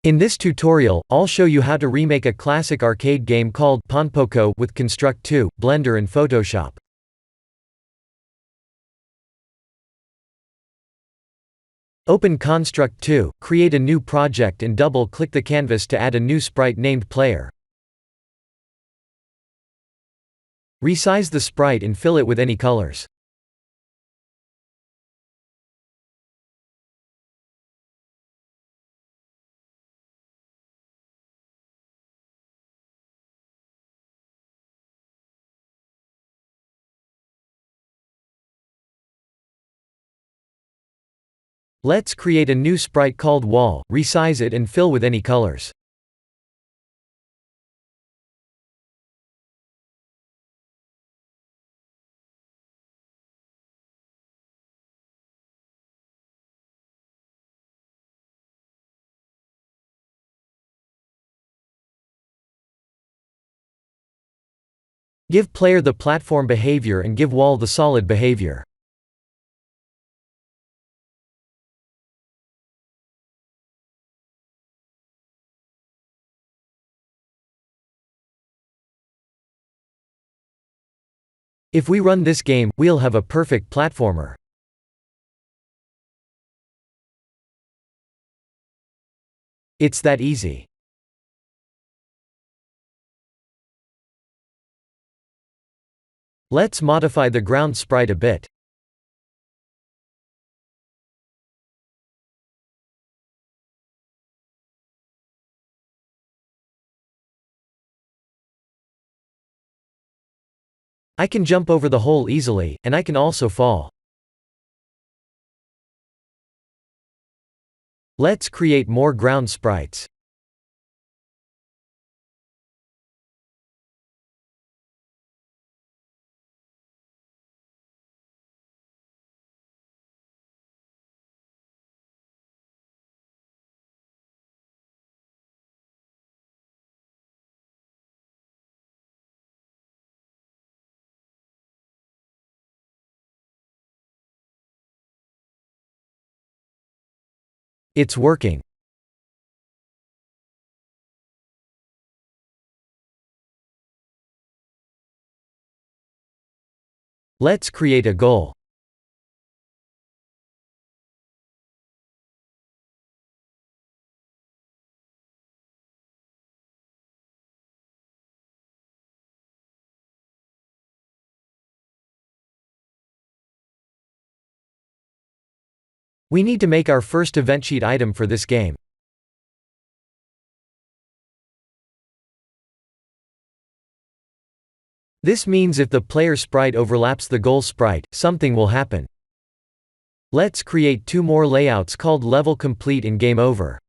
In this tutorial, I'll show you how to remake a classic arcade game called Ponpoko with Construct 2, Blender and Photoshop. Open Construct 2, create a new project and double-click the canvas to add a new sprite named Player. Resize the sprite and fill it with any colors. Let's create a new sprite called Wall, resize it and fill with any colors. Give Player the platform behavior and give Wall the solid behavior. If we run this game, we'll have a perfect platformer. It's that easy. Let's modify the ground sprite a bit. I can jump over the hole easily, and I can also fall. Let's create more ground sprites. It's working. Let's create a goal. We need to make our first event sheet item for this game. This means if the player sprite overlaps the goal sprite, something will happen. Let's create two more layouts called Level Complete and Game Over.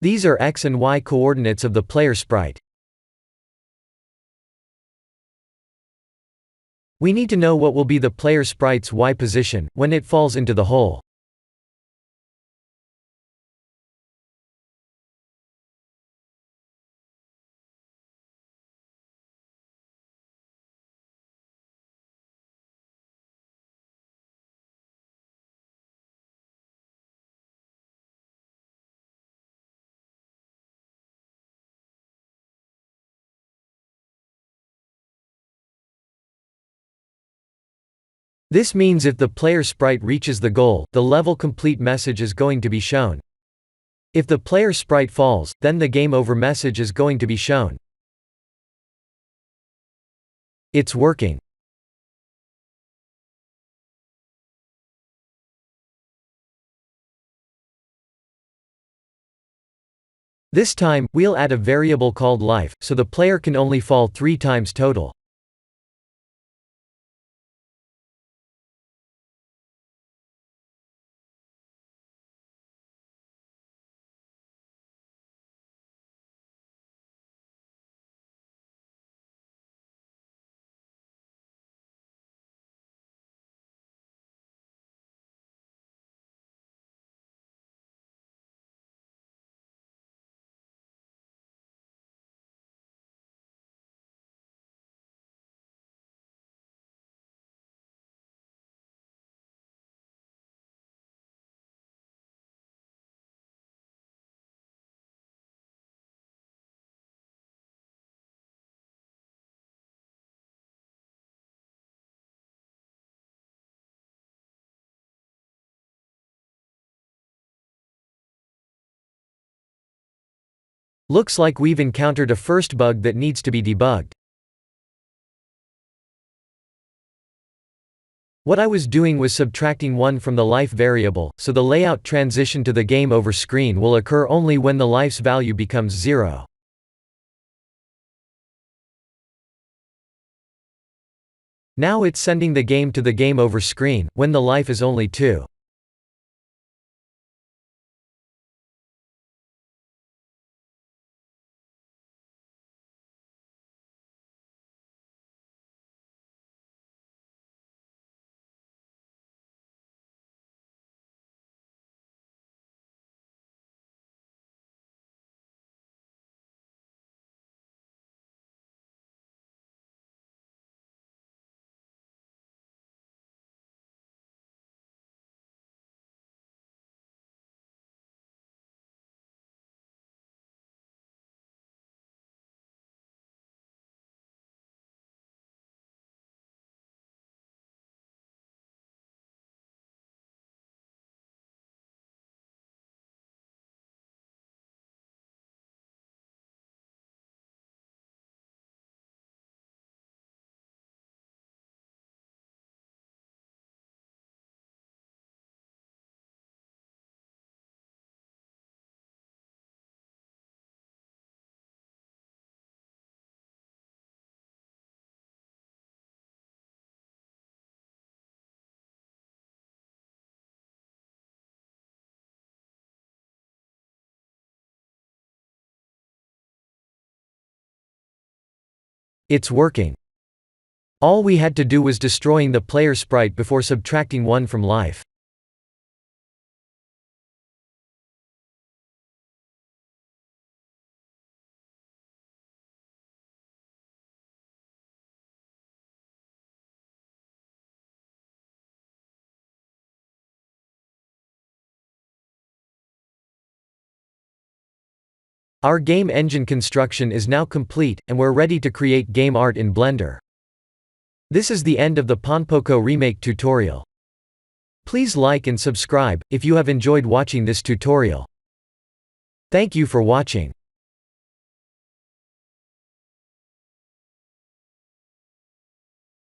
These are X and Y coordinates of the player sprite. We need to know what will be the player sprite's Y position when it falls into the hole. This means if the player sprite reaches the goal, the level complete message is going to be shown. If the player sprite falls, then the game over message is going to be shown. It's working. This time, we'll add a variable called life, so the player can only fall 3 times total. Looks like we've encountered a first bug that needs to be debugged. What I was doing was subtracting 1 from the life variable, so the layout transition to the game over screen will occur only when the life's value becomes 0. Now it's sending the game to the game over screen, when the life is only 2. It's working. All we had to do was destroying the player sprite before subtracting 1 from life. Our game engine construction is now complete, and we're ready to create game art in Blender. This is the end of the Ponpoko remake tutorial. Please like and subscribe if you have enjoyed watching this tutorial. Thank you for watching.